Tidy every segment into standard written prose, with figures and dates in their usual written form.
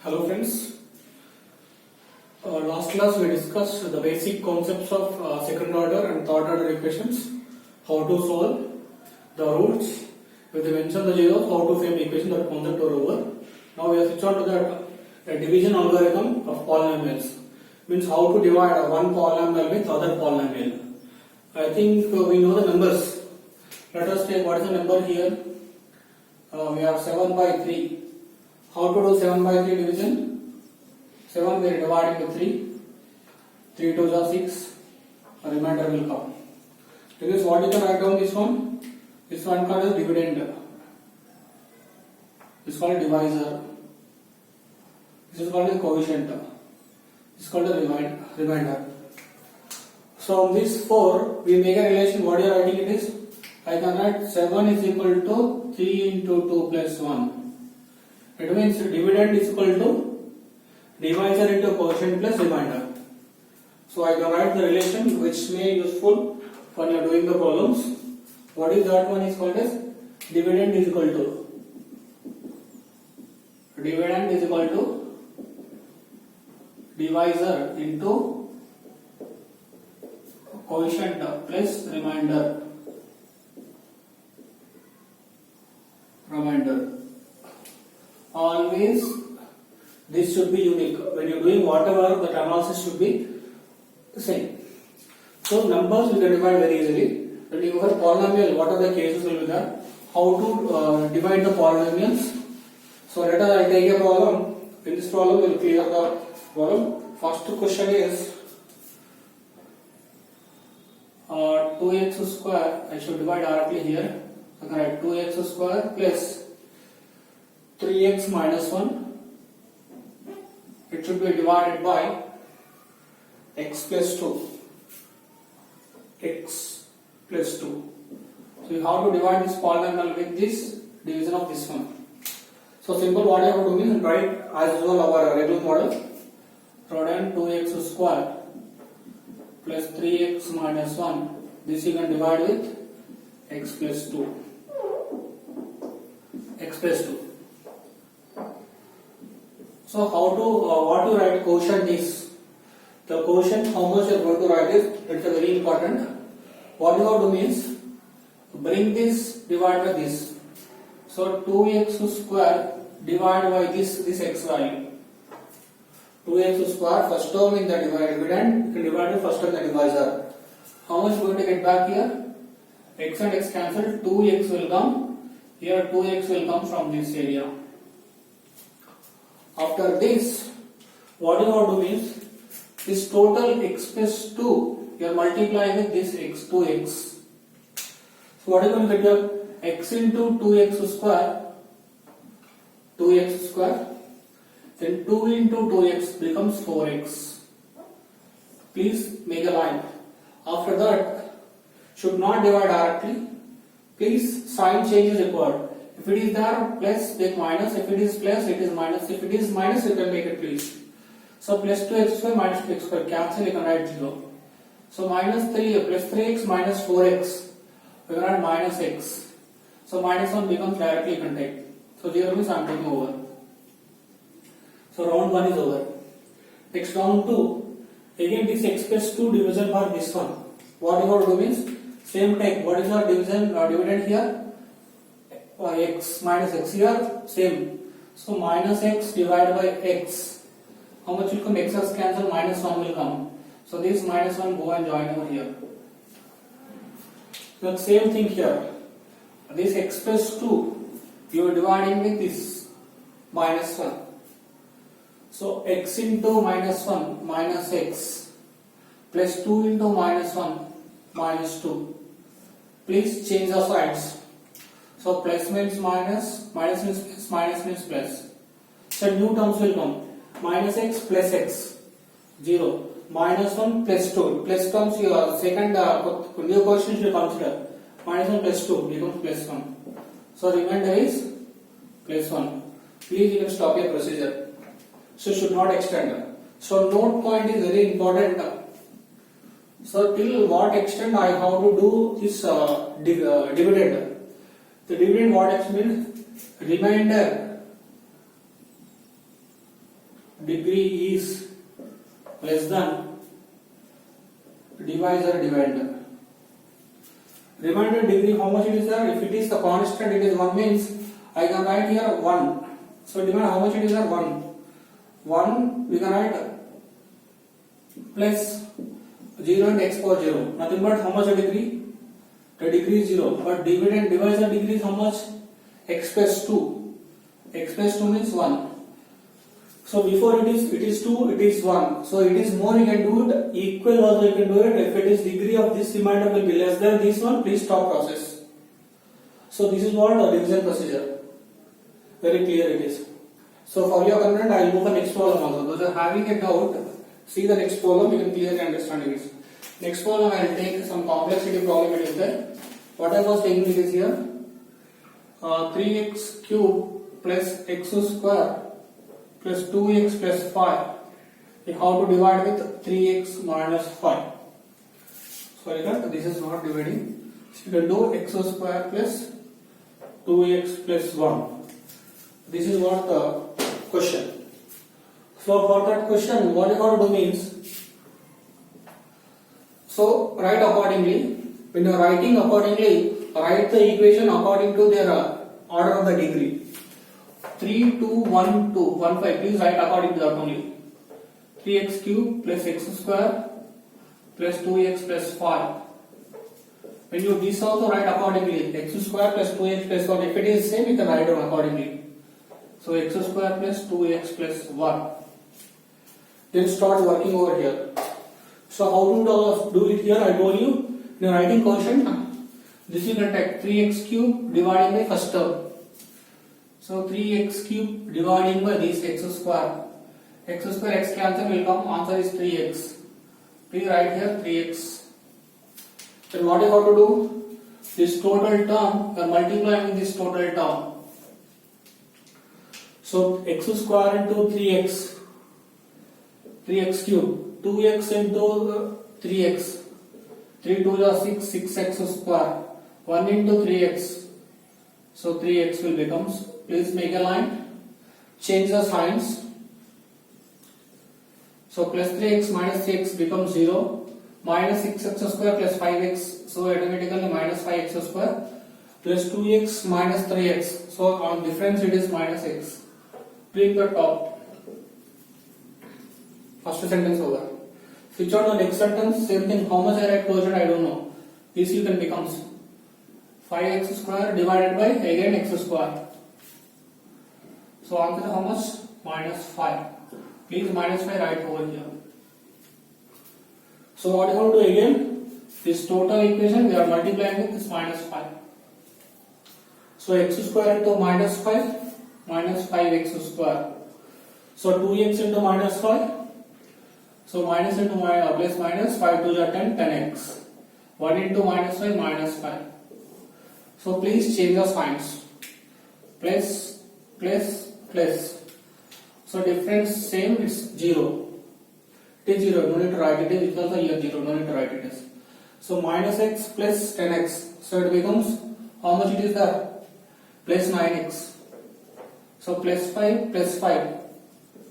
Hello friends. Last class we discussed the basic concepts of second order and third order equations, how to solve the roots, with the mention the zeros, how to frame equation, that concept are over. Now we are switch on to the division algorithm of polynomials, means how to divide one polynomial with other polynomial. I think we know the numbers. Let us take what is the number here. We have 7 by 3. How to do 7 by 3 division? 7 we are dividing with 3. 3 2 are 6. A remainder will come. This is what you can write down this one. This one called as dividend. This is called divisor. This is called a quotient. This is called a remainder. So on this 4 we make a relation. What you are writing it is? I can write 7 is equal to 3 into 2 plus 1. It means dividend is equal to divisor into quotient plus remainder. So I can write the relation which may useful when you are doing the problems. What is that one is called as dividend is equal to divisor into quotient plus remainder. Always this should be unique. When you are doing whatever, the analysis should be same. So numbers we can divide very easily. When you have polynomial, what are the cases will be there? How to divide the polynomials? So let us take a problem. In this problem we will clear the problem. First question is 2x square. I should divide directly here. I can write 2x square plus 3x minus 1. It should be divided by x plus 2. X plus 2. So you have to divide this polynomial with this division of this one. So simple, what you have to do is write as usual our regular model. Write down 2x square plus 3x minus 1. This you can divide with x plus 2. X plus 2. So how to what to write quotient is? The quotient, how much you are going to write is, it's a very important. What you have to do means bring this divide by this. So 2x square divided by this x value. 2x square first term in the dividend divided first term in the divisor. How much going to get back here? X and x cancel. 2x will come. Here 2x will come from this area. After this, what you have to do is this total x plus 2 you are multiplying with this x 2x. So what is going to get here? X into 2x square, then 2 into 2x becomes 4x. Please make a line. After that, should not divide directly. Please sign change is required. If it is there, plus take minus. If it is plus, it is minus. If it is minus, you can make it please. So plus 2x square minus 2x square cancel, you can write 0. So minus 3 plus 3x minus 4x. We can write minus x. So minus 1 becomes directly you can take. So 0 means I am taking over. So round 1 is over. Next round 2. Again this x plus 2 division by this one. What you have to do means same take. What is our division dividend here? X minus x here same. So minus x divided by x. How much will come? X has cancel, minus 1 will come. So this minus 1 go and join over here. So same thing here. This x plus 2 you are dividing with this minus 1. So x into minus 1 minus x plus 2 into minus 1 minus 2. Please change the signs. So plus means minus, minus means plus, minus means plus. So new terms will come. Minus x plus x, 0. Minus 1 plus 2. Plus terms your second new quotient you consider. Minus 1 plus 2 becomes plus 1. So remainder is plus 1. Please you can stop your procedure. So should not extend. So note point is very important. So till what extent I have to do this dividend. The dividend what it means? Remainder degree is less than divisor dividend. Remainder degree, how much it is there? If it is the constant, it is 1 means I can write here 1. So demand how much it is there? 1. 1 we can write plus 0 and x power 0. Nothing but how much a degree? The degree is 0. But dividend divisor degree is how much? X plus 2. X plus 2 means 1. So before it is 2, it is 1. So it is more, you can do it. Equal also you can do it. If it is degree of this remainder will be less than this one, please stop process. So this is what a division procedure. Very clear it is. So for your content, I will move the next problem also. Those are having a doubt, see the next problem, you can clearly understand it. Next problem I will take some complexity problem it is there. What I was taking it is here 3x cube plus x square plus 2x plus 5. How to divide with 3x minus 5. Sorry that this is not dividing. So you can do x square plus 2x plus 1. This is what the question. So for that question, what you have to do means, so write accordingly. When you are writing accordingly, write the equation according to their order of the degree. 3, 2, 1, 2, 1, 5. Please write according to that only. 3x cube plus x square plus 2x plus 5. When you this also write accordingly. X square plus 2x plus 1. If it is same, you can write down accordingly. So x square plus 2x plus 1. Then start working over here. So how to do it here? I told you. In writing quotient, this you can take 3x cube dividing by first term. So 3x cube dividing by this x square. X square x cancel will come. Answer is 3x. Please write here 3x. Then what you have to do? This total term, you are multiplying with this total term. So x square into 3x cube, 2x into 3x, 3 2 is 6, 6x square, 1 into 3x, so 3x will becomes, please make a line, change the signs, so plus 3x minus 3x becomes 0, minus 6x square plus 5x, so automatically minus 5x square, plus 2x minus 3x, so on difference it is minus x. Print the top. First sentence over. Switch on the next sentence. Same thing. How much I write quotient I don't know. This you can becomes 5x square divided by again x square. So answer how much? Minus 5. Please minus 5 write over here. So what you have to do again? This total equation we are multiplying with this minus 5. So x square into minus 5. Minus 5x square. So 2x into minus 5. So minus into plus minus 5 to the 10, 10x. 1 into minus 5, minus 5. So please change the signs. Plus, plus, plus. So difference same, it's 0. It is 0, no need to write it. It is also here 0, no need to write it. So minus x plus 10x. So it becomes, how much it is there? Plus 9x. So plus 5 plus 5.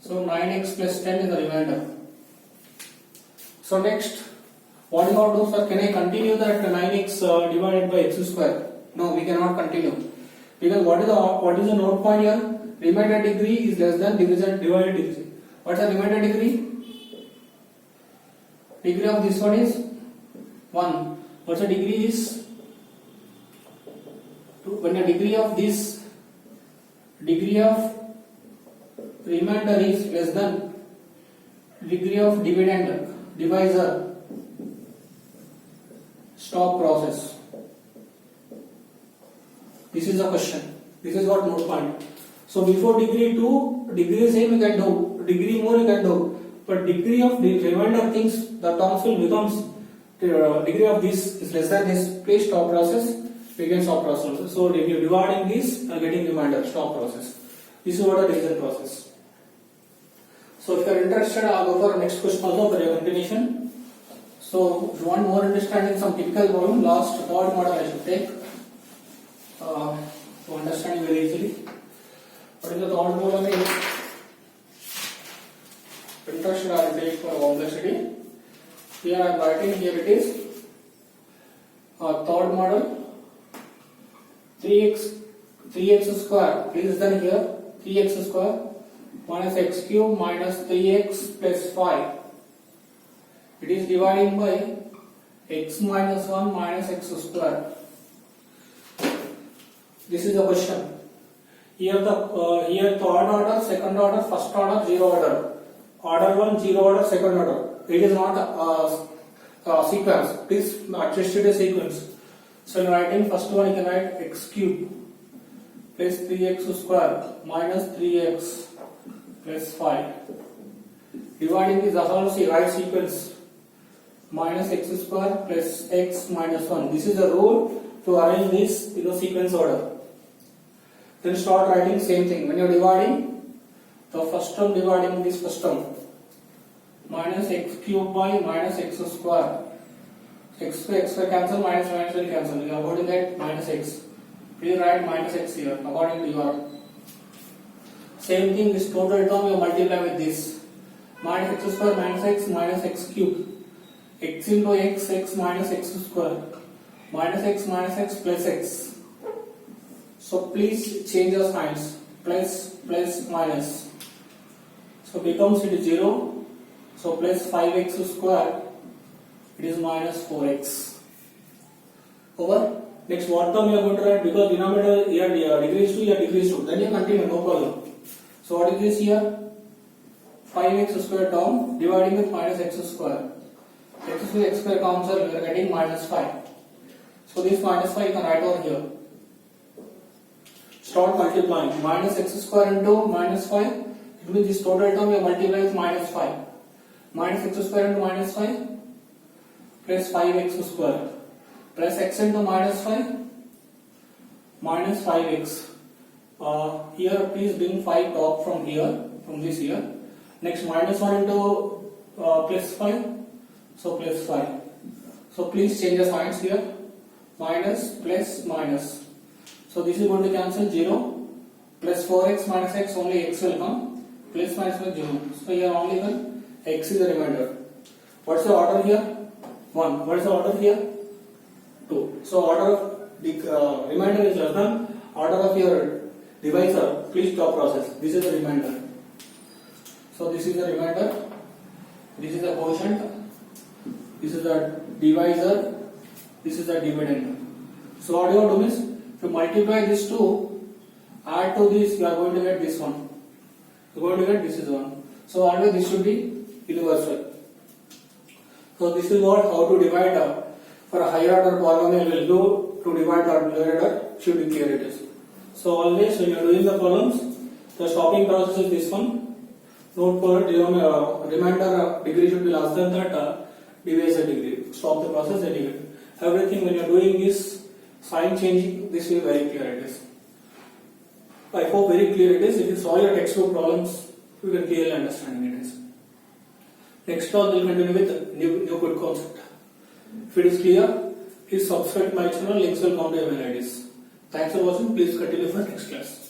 So 9x plus 10 is the remainder. So next, what you have to do, sir? Can I continue that 9x divided by x square? No, we cannot continue. Because what is the note point here? Remainder degree is less than division divided degree. What's the remainder degree? Degree of this one is 1. What's the degree is? 2. When the degree of this degree of remainder is less than degree of divisor, stop process. This is the question. This is what note point. So before degree 2, degree same you can do, degree more you can do, but degree of the remainder things, the terms will becomes degree of this is less than this. Please stop process. We can stop process. So if you dividing this and getting remainder, stop process. This is what a division process. So if you are interested, I'll go for next question also for your continuation. So if you want more understanding some typical problem, last third model I should take to understand very easily. What is the third problem is interested, I will take for complexity. Here I am writing, here it is third model 3x square. Please then here 3x square minus x cube minus 3x plus 5. It is dividing by x minus 1 minus x square. This is the question. Here third order, second order, first order, zero order. Order 1, zero order, second order. It is not a sequence. Please adjust it a sequence. So in writing first one, you can write x cube plus 3x square minus 3x plus 5. Dividing is also right sequence. Minus x square plus x minus 1. This is the rule to arrange this in the sequence order. Then start writing same thing. When you are dividing, the first term dividing this first term. Minus x cube by minus x square. X square cancel, minus will cancel. You are going to get minus x. Please write minus x here according to your. Same thing, this total term you multiply with this. Minus x square minus x cube. X into x, x minus x square. Minus x plus x. So please change your signs. Plus, minus. So becomes it 0. So plus 5x square. It is minus 4x. Over. Next, what term you are going to write? Because denominator here decrease 2, here decrease 2. Then you continue, no problem. So what is this here? 5x square term dividing with minus x square. X square cancel, we are getting minus 5. So this minus 5 you can write over here. Start multiplying. Minus x square into minus 5. It means this total term we multiply with minus 5. Minus x square into minus 5 plus 5x square plus x into minus 5 minus 5x. Here please bring 5 top from here, from this here. Next minus 1 into plus 5. So plus 5. So please change the signs here. Minus plus minus. So this is going to cancel 0. Plus 4x minus x, only x will come. Plus minus 0. So here only one x is the remainder. What's the order here? 1. What is the order here? 2. So order of the remainder is less than order of your divisor. Please stop process. This is the remainder. So this is the remainder. This is the quotient. This is the divisor. This is the dividend. So what you have to do is, if you multiply these two, add to this, you are going to get this one. You are going to get this is one. So always this should be universal. So this is what how to divide for a higher order polynomial will do to divide or lower order should be clear it is. So always when you are doing the columns, the stopping process is this one. Note for remainder degree should be less than that divisor degree. Stop the process anyway. Everything when you are doing this sign changing, this will be very clear it is. I hope very clear it is. If you saw your textbook problems, you can clearly understand it is. Next class we will continue with new code concept. If it is clear, please subscribe to my channel. Links will come to your mail IDs. Thanks for watching. Please continue for next class.